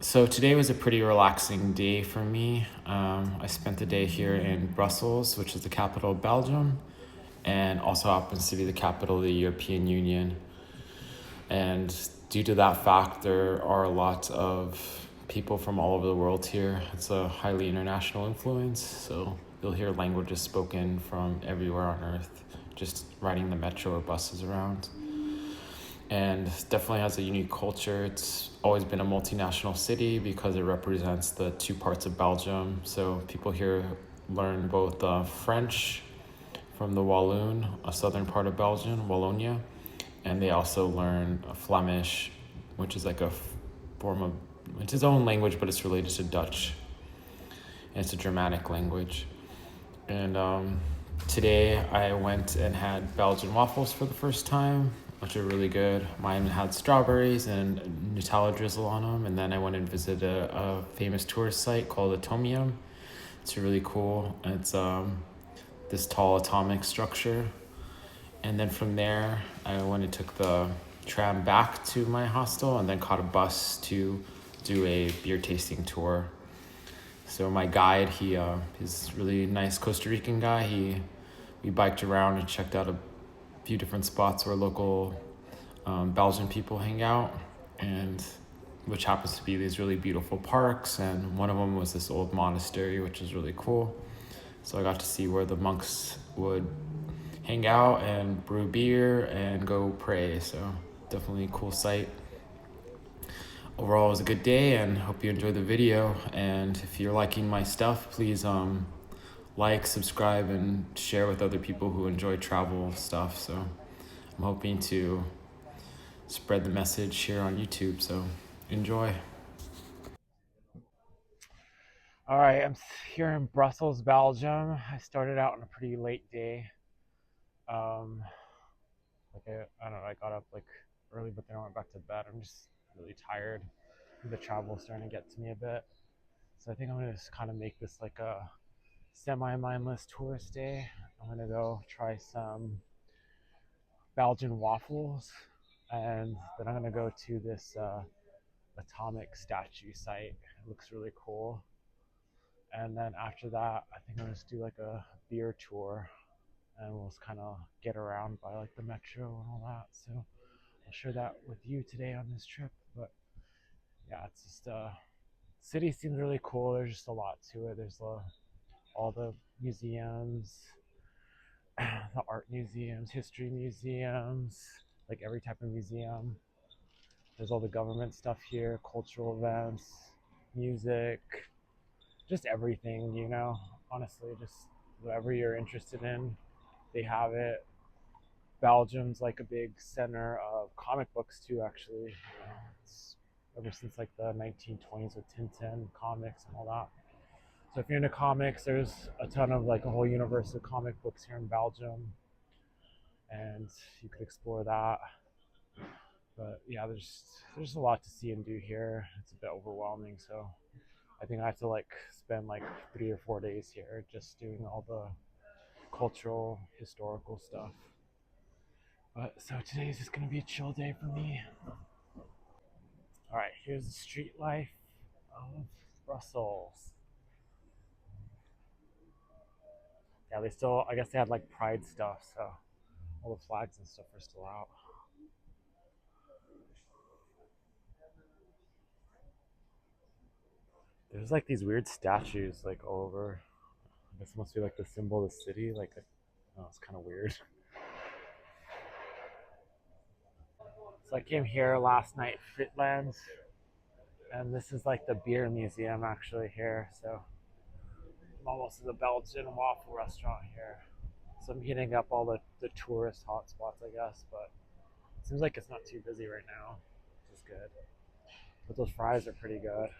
So today was a pretty relaxing day for me. I spent the day here in Brussels, which is the capital of Belgium, and also happens to be the capital of the European Union. And due to that fact, there are a lot of people from all over the world here. It's a highly international influence, so you'll hear languages spoken from everywhere on earth, just riding the metro or buses around. And definitely has a unique culture. It's always been a multinational city because it represents the two parts of Belgium. So people here learn both French from the Walloon, a southern part of Belgium, Wallonia, and they also learn Flemish, which is like a form of, it's its own language, but it's related to Dutch. And it's a Germanic language. And today I went and had Belgian waffles for the first time, which are really good. Mine had strawberries and Nutella drizzle on them. And then I went and visited a famous tourist site called Atomium. It's really cool. It's this tall atomic structure. And then from there, I went and took the tram back to my hostel and then caught a bus to do a beer tasting tour. So my guide, he's a really nice Costa Rican guy. We biked around and checked out a few different spots where local Belgian people hang out, and which happens to be these really beautiful parks. And one of them was this old monastery, which is really cool. So I got to see where the monks would hang out and brew beer and go pray. So definitely a cool sight. Overall, it was a good day, and hope you enjoyed the video. And if you're liking my stuff, please like, subscribe, and share with other people who enjoy travel stuff. So I'm hoping to spread the message here on YouTube. So enjoy. All right, I'm here in Brussels, Belgium. I started out on a pretty late day. Um, I don't know, I got up like early, but then I went back to bed. I'm just really tired. The travel is starting to get to me a bit. So I think I'm gonna just kind of make this like a semi-mindless tourist day. I'm gonna go try some Belgian waffles, and then I'm gonna go to this atomic statue site. It looks really cool. And then after that, I think I'm gonna just do like a beer tour, and we'll just kind of get around by like the metro and all that. So I'll share that with you today on this trip. But yeah, it's just city seems really cool. There's just a lot to it. There's all the museums, the art museums, history museums, like every type of museum. There's all the government stuff here, cultural events, music, just everything, you know. Honestly, just whatever you're interested in, they have it. Belgium's like a big center of comic books too, actually. It's ever since like the 1920s with Tintin comics and all that. So if you're into comics, there's a ton of like a whole universe of comic books here in Belgium, and you could explore that. But yeah, there's a lot to see and do here. It's a bit overwhelming, so I think I have to like spend like 3 or 4 days here just doing all the cultural, historical stuff. But so today's just gonna be a chill day for me. All right, here's the street life of Brussels. Yeah, they still, I guess they had like pride stuff, so all the flags and stuff are still out. There's like these weird statues like all over. I guess it must be like the symbol of the city. Like, oh, it's kind of weird. So I came here last night, Fitlands, and this is like the beer museum actually here. So I'm almost to the Belgian waffle restaurant here. So I'm hitting up all the tourist hotspots, I guess, but it seems like it's not too busy right now, which is good. But those fries are pretty good.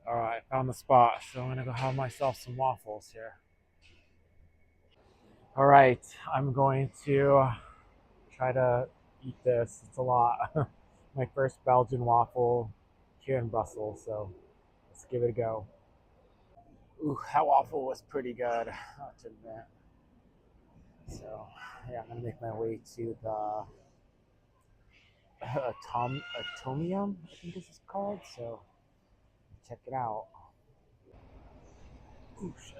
All right, found the spot. So I'm gonna go have myself some waffles here. All right, I'm going to try to eat this. It's a lot. My first Belgian waffle here in Brussels, so let's give it a go. Ooh, that waffle was pretty good, I have to admit. So yeah, I'm gonna make my way to the Atomium, I think this is called. So check it out. Ooh, shit.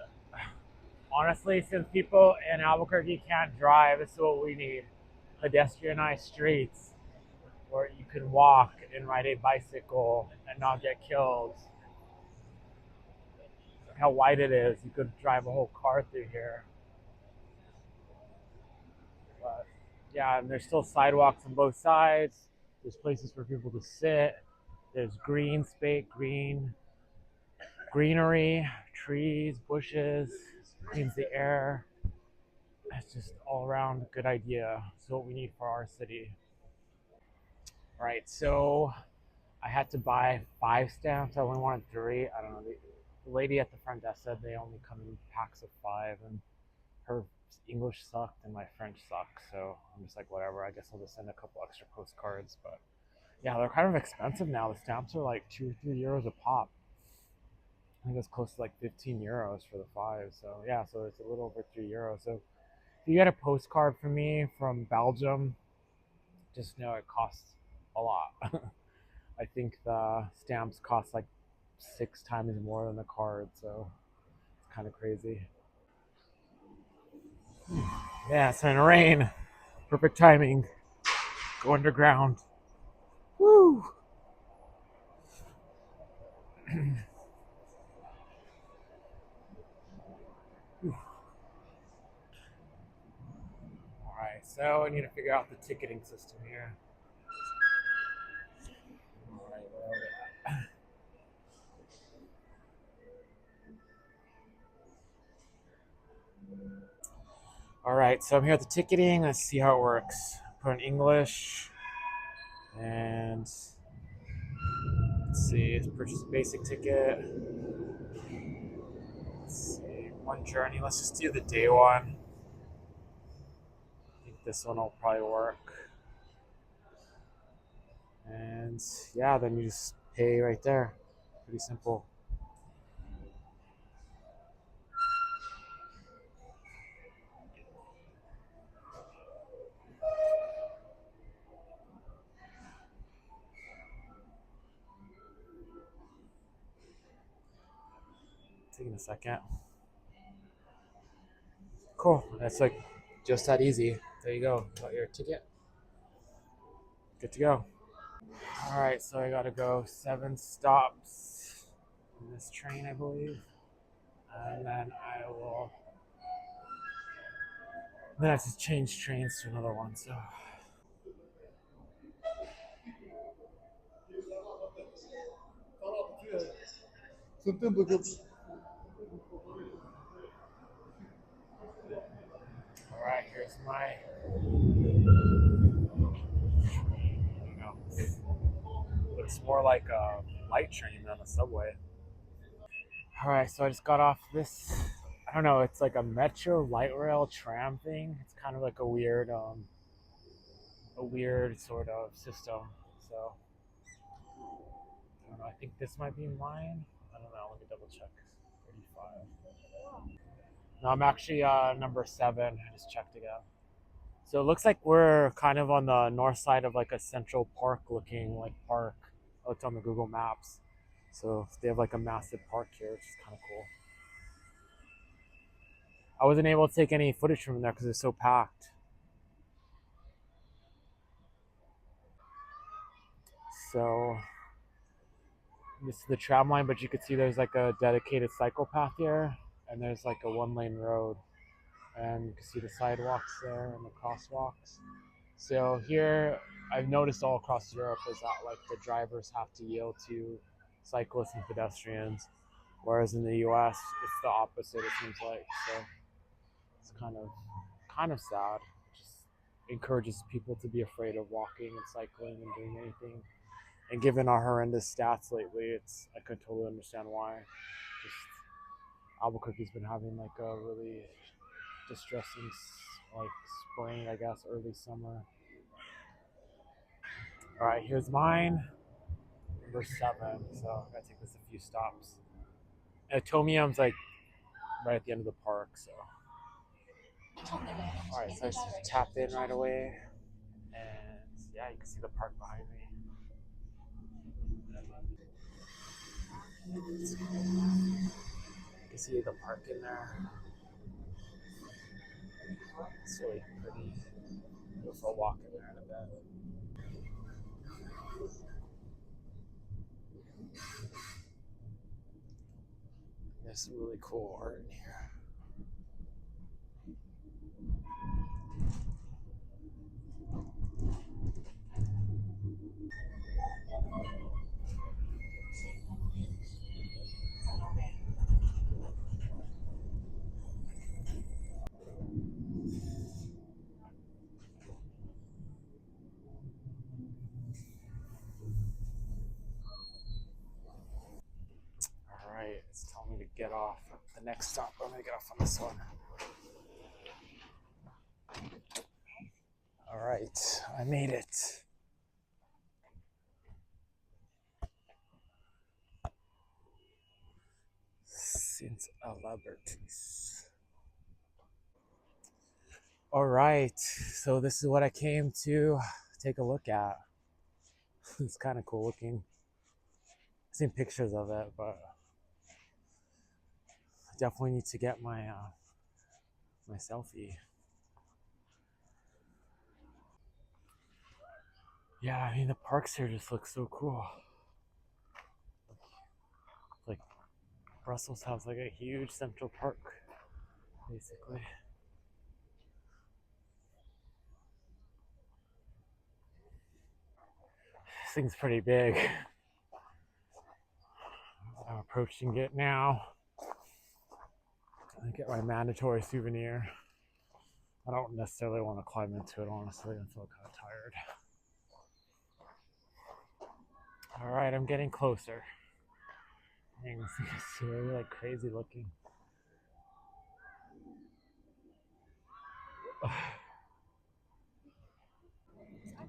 Honestly, since people in Albuquerque can't drive, this is what we need: pedestrianized streets where you can walk and ride a bicycle and not get killed. Look how wide it is. You could drive a whole car through here. But yeah, and there's still sidewalks on both sides. There's places for people to sit. There's greenery, trees, bushes, cleans the air. It's just all around a good idea. It's what we need for our city. All right, so I had to buy 5 stamps. I only wanted 3. I don't know. The lady at the front desk said they only come in packs of 5, and her English sucked and my French sucked. So I'm just like, whatever. I guess I'll just send a couple extra postcards. But yeah, they're kind of expensive now. The stamps are like 2 or 3 euros a pop. I think it's close to like 15 euros for the 5. So yeah, so it's a little over 3 euros. So if you get a postcard from me from Belgium, just know it costs a lot. I think the stamps cost like 6 times more than the card, so it's kind of crazy. Yeah, it's gonna rain. Perfect timing. Go underground. Woo! All right, so I need to figure out the ticketing system here. All right, where are we at? All right, so I'm here at the ticketing. Let's see how it works. Put in English, and let's see. Purchase a basic ticket. Let's see. One journey. Let's just do the day one. I think this one will probably work. And yeah, then you just pay right there. Pretty simple. Taking a second. Cool. That's like just that easy. There you go. Got your ticket. Good to go. All right, so I gotta go 7 stops in this train, I believe, and then I will. Then I have to change trains to another one. So. All right, here's my. You know, looks more like a light train than a subway. All right, so I just got off this. I don't know. It's like a metro light rail tram thing. It's kind of like a weird sort of system. So I don't know. I think this might be mine. I don't know. Let me double check. 35. No, I'm actually number 7. I just checked again. So it looks like we're kind of on the north side of like a Central Park looking like park. I looked on the Google Maps. So they have like a massive park here, which is kind of cool. I wasn't able to take any footage from there because it's so packed. So this is the tram line, but you can see there's like a dedicated cycle path here, and there's like a 1-lane road, and you can see the sidewalks there and the crosswalks. So here, I've noticed all across Europe is that like the drivers have to yield to cyclists and pedestrians, whereas in the U.S. it's the opposite. It seems like so. It's kind of sad. It just encourages people to be afraid of walking and cycling and doing anything. And given our horrendous stats lately, I could totally understand why. Just Albuquerque's been having like a really distressing like spring, I guess, early summer. All right, here's mine, number 7. So I gotta take this a few stops. Atomium's like right at the end of the park, so. All right, so I just tap in right away, and Yeah, you can see the park behind me. You can see the park in there. It's really pretty. Go for a walk in there in a bit. There's some really cool art in here. All right, it's telling me to get off at the next stop. I'm gonna get off on this one. All right, I made it. Since Alabertis. All right, so this is what I came to take a look at. It's kind of cool looking. I've seen pictures of it, but I definitely need to get my selfie. Yeah, I mean the parks here just look so cool. Like Brussels has like a huge central park, basically. This thing's pretty big. I'm approaching it now. I get my mandatory souvenir. I don't necessarily want to climb into it, honestly. I feel kind of tired. All right, I'm getting closer. Dang, this thing is really like crazy looking. All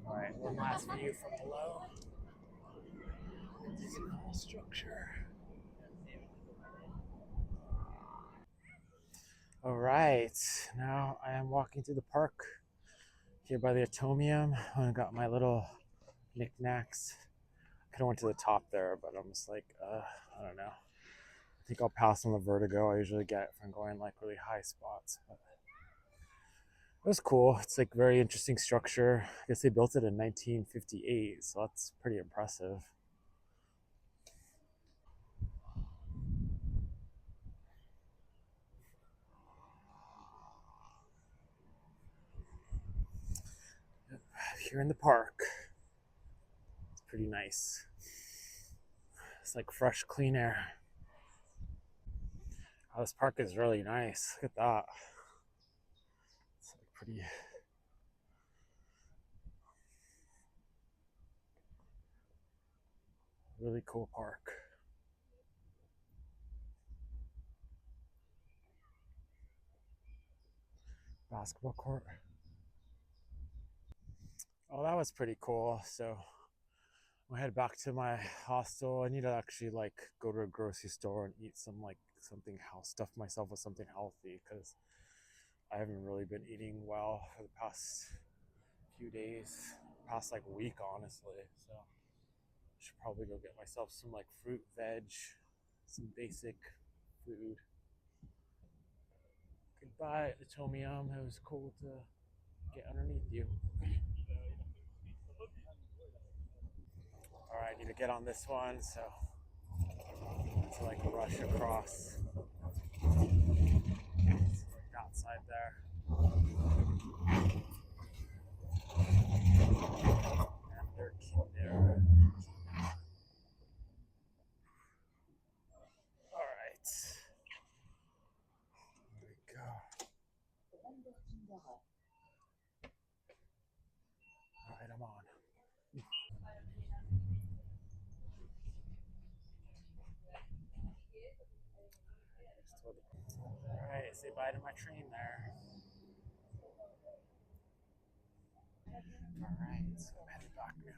right, one last view from below. This whole structure. All right, now I am walking through the park here by the Atomium. I got my little knickknacks. I could have went to the top there, but I'm just like, I don't know. I think I'll pass on the vertigo I usually get from going like really high spots. But it was cool. It's like very interesting structure. I guess they built it in 1958, so that's pretty impressive. Here in the park, it's pretty nice. It's like fresh, clean air. Oh, this park is really nice. Look at that. It's like pretty. Really cool park. Basketball court. Oh, that was pretty cool. So I head back to my hostel. I need to actually like go to a grocery store and eat some like something health stuff myself with something healthy because I haven't really been eating well for the past few days, past like week honestly. So I should probably go get myself some like fruit, veg, some basic food. Goodbye, Atomium. It was cool to get underneath you. All right, I need to get on this one, so to like rush across. It's like outside there. And their kinder. All right. There we go. All right, I'm on. All right, say bye to my train there. All right, so I'm headed back now.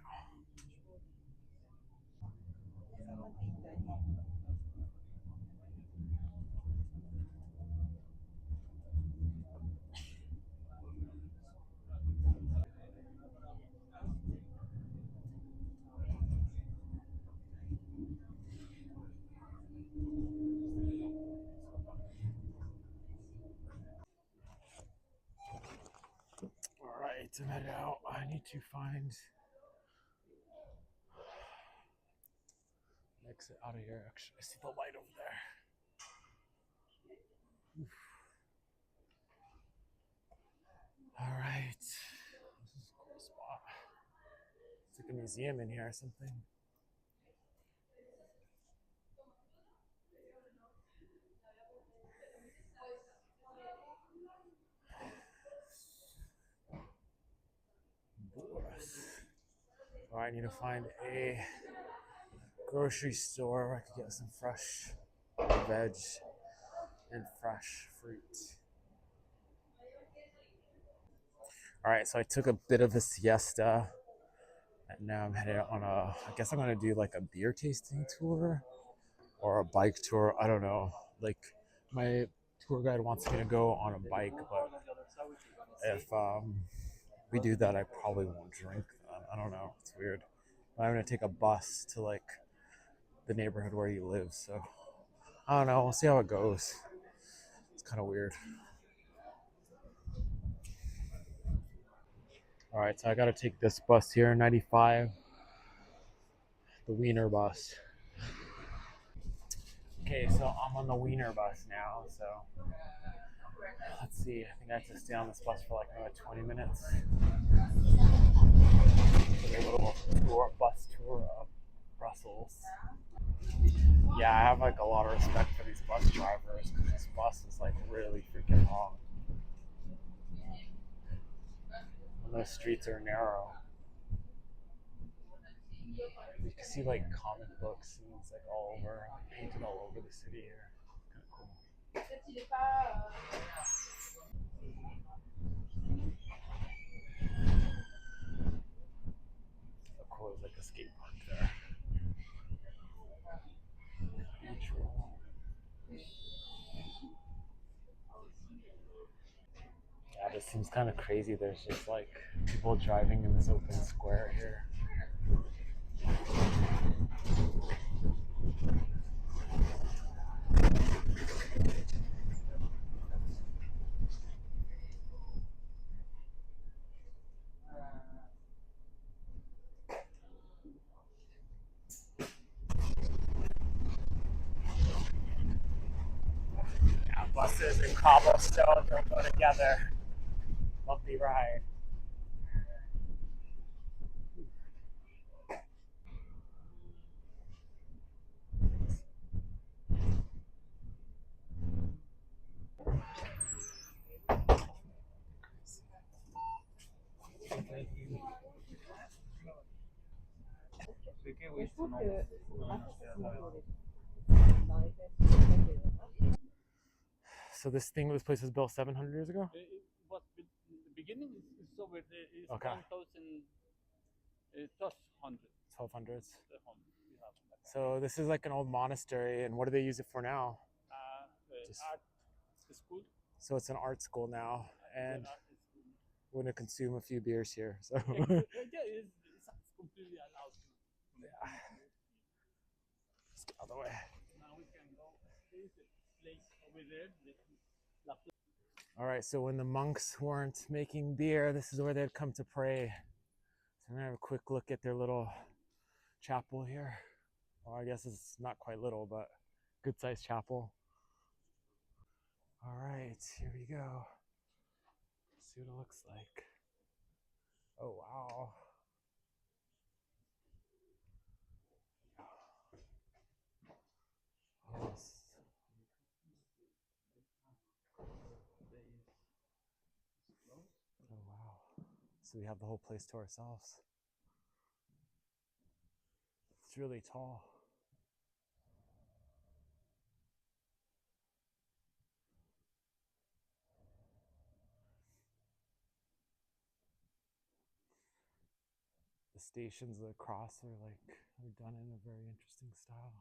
to find an exit out of here. Actually, I see the light over there. All right. This is a cool spot. It's like a museum in here or something. Oh, I need to find a grocery store where I could get some fresh veg and fresh fruit. All right, so I took a bit of a siesta, and now I'm headed on a. I guess I'm gonna do like a beer tasting tour or a bike tour. I don't know. Like my tour guide wants me to go on a bike, but if we do that, I probably won't drink. I don't know. It's weird. I'm gonna take a bus to like the neighborhood where you live. So I don't know. We'll see how it goes. It's kind of weird. All right, so I got to take this bus here, 95, the Wiener bus. Okay, so I'm on the Wiener bus now. So let's see. I think I have to stay on this bus for like another 20 minutes. A little bus tour of Brussels. Yeah, I have like a lot of respect for these bus drivers because this bus is like really freaking long. And those streets are narrow. You can see like comic book scenes like all over, like painted all over the city here. Kind of cool. So cool, there's like a skate park there. Beach roll. Yeah, this seems kind of crazy. There's just like people driving in this open square here. Yeah, buses and cobblestone don't go together. Bumpy ride. So this place was built 700 years ago? It was the beginning is Soviet. It's okay. 1200s. So this is like an old monastery, and what do they use it for now? Just, art school. So it's an art school now, and we're gonna consume a few beers here. So yeah, it's completely allowed. Yeah. Let's get out of the way. Now we can go. There's a place over there. All right, so when the monks weren't making beer, this is where they'd come to pray. So I'm gonna have a quick look at their little chapel here. Well, I guess it's not quite little, but good sized chapel. All right, here we go. Let's see what it looks like. Oh, wow. Oh, oh, wow. So we have the whole place to ourselves. It's really tall. The stations across are done in a very interesting style.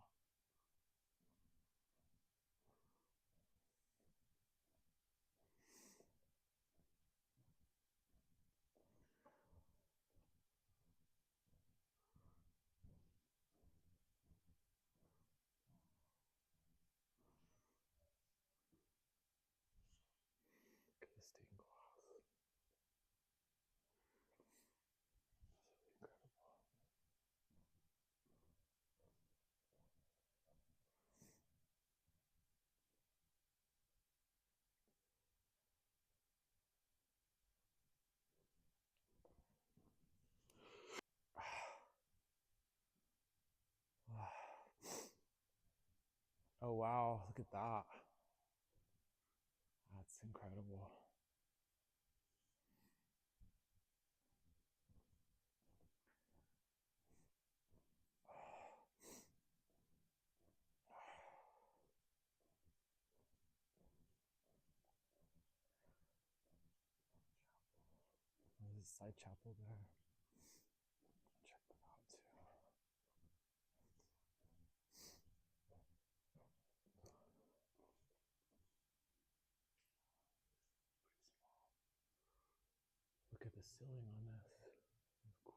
Look at the stained glass. Oh wow, look at that. That's incredible. There's a side chapel there. Check that out too. Look at the ceiling on this. That's cool.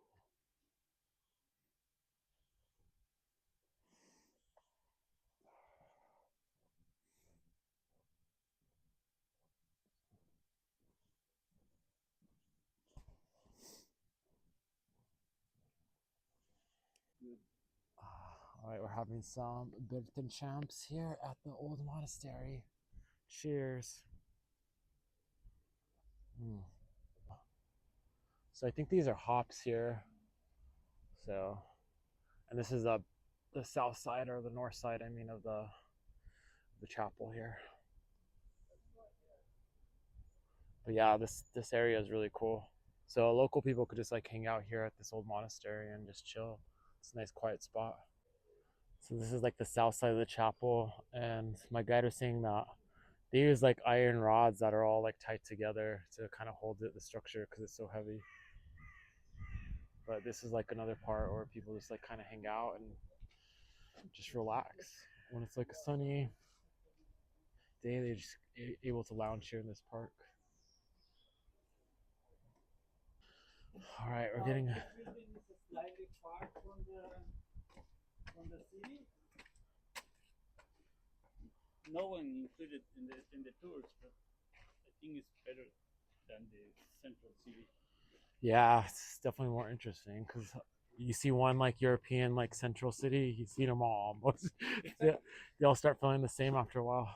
All right, we're having some Bilton champs here at the old monastery. Cheers. Mm. So I think these are hops here. So, and this is the south side or the north side, I mean, of the chapel here. But yeah, this area is really cool. So local people could just like hang out here at this old monastery and just chill. It's a nice quiet spot. So this is like the south side of the chapel, and my guide was saying that they use like iron rods that are all like tied together to kind of hold the structure because it's so heavy. But this is like another part where people just like kind of hang out and just relax. When it's like a sunny day, they just able to lounge here in this park. All right, we're getting. This building is slightly far from the city. No one included in the tours, but I think it's better than the central city. Yeah, it's definitely more interesting because you see one like European like central city, you see them all almost. They all start feeling the same after a while.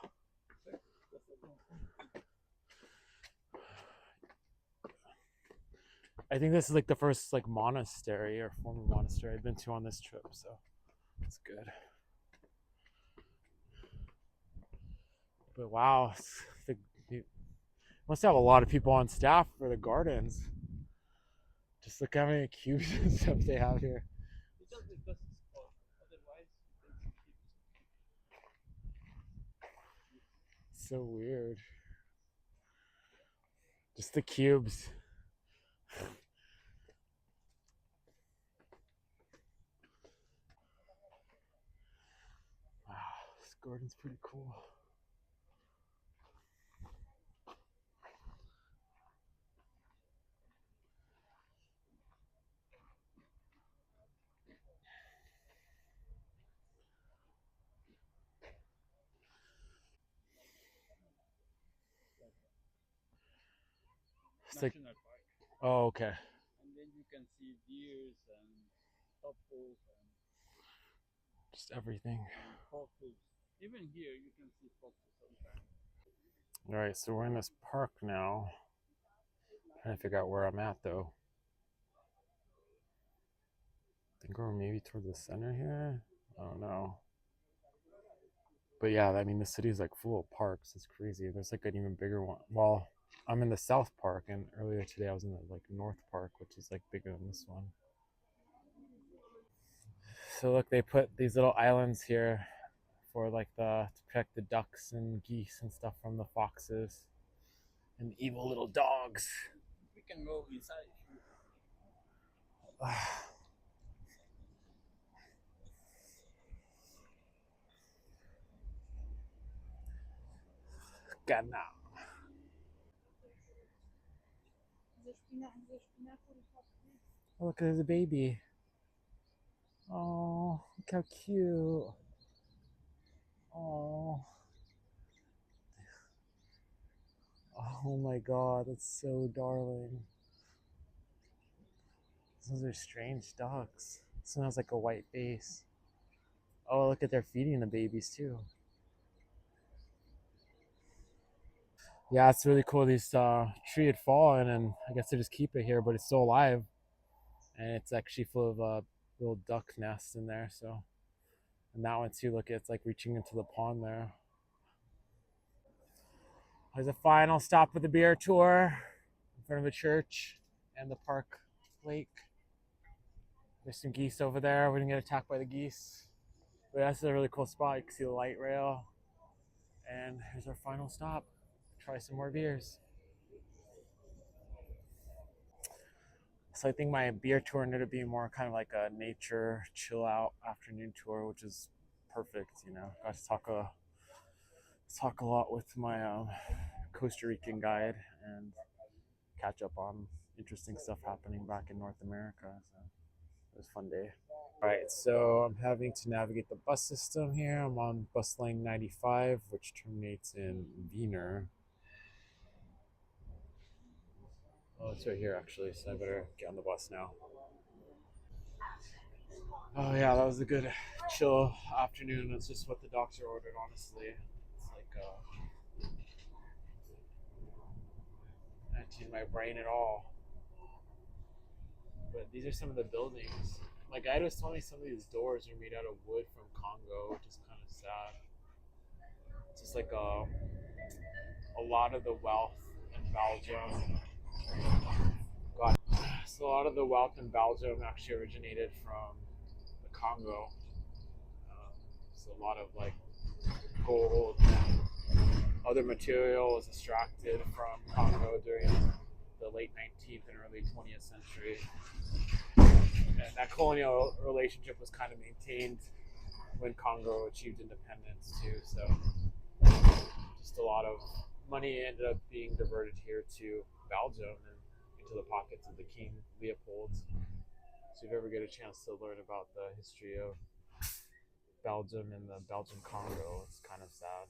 I think this is like the first like monastery or former monastery I've been to on this trip, so it's good. But wow, you must have a lot of people on staff for the gardens. Just look how many cubes and stuff they have here. It's just because it's cold. Otherwise, you can So weird. Just the cubes. Wow, this garden's pretty cool. It's like, National Park, oh, okay. and then you can see deers and topples Just everything. and foxes. Even here, you can see foxes sometimes. All right, so we're in this park now. Trying to figure out where I'm at though. I think we're maybe towards the center here. I don't know. But yeah, I mean, the city's like full of parks. It's crazy. There's like an even bigger one. Well, I'm in the South Park, and earlier today I was in the like North Park, which is like bigger than this one. So look, they put these little islands here for like the to protect the ducks and geese and stuff from the foxes and evil little dogs. We can go inside. Gana. Oh, look, there's a baby. Oh, look how cute. Oh, oh my God, that's so darling. Those are strange ducks. This one has like a white face. Oh, look at they're feeding the babies too. Yeah, it's really cool. This tree had fallen, and I guess they just keep it here, but it's still alive, and it's actually full of little duck nests in there. So And that one too, look, it's like reaching into the pond there. There's a final stop of the beer tour in front of a church and the park lake. There's some geese over there. We didn't get attacked by the geese. But yeah, this is a really cool spot. You can see the light rail. And here's our final stop. Try some more beers. So I think my beer tour ended up being more kind of like a nature chill out afternoon tour, which is perfect. You know, got to talk a lot with my Costa Rican guide and catch up on interesting stuff happening back in North America. So it was a fun day. All right, so I'm having to navigate the bus system here. I'm on bus lane 95, which terminates in Wiener. Oh, it's right here actually, so I better get on the bus now. Oh yeah, that was a good chill afternoon. That's just what the doctor ordered, honestly. It's like not in my brain at all. But these are some of the buildings. My guide was telling me some of these doors are made out of wood from Congo, which is kind of sad. It's just like a lot of the wealth in Belgium. God, so a lot of the wealth in Belgium actually originated from the Congo. So a lot of like gold and other material was extracted from Congo during the late 19th and early 20th century. And that colonial relationship was kind of maintained when Congo achieved independence too. So just a lot of money ended up being diverted here to Belgium and into the pockets of the King Leopold. So if you ever get a chance to learn about the history of Belgium and the Belgian Congo, it's kind of sad.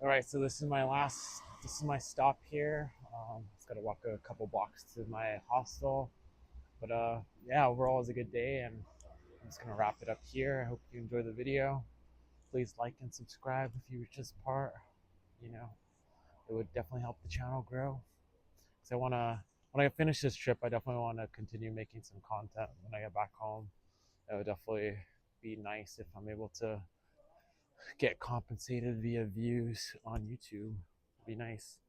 All right, so this is my stop here. Just got to walk a couple blocks to my hostel. But yeah, overall it was a good day, and I'm just gonna wrap it up here. I hope you enjoyed the video. Please like and subscribe if you reach this part. You know, it would definitely help the channel grow. Because when I finish this trip, I definitely want to continue making some content when I get back home. It would definitely be nice if I'm able to get compensated via views on YouTube. It'd be nice.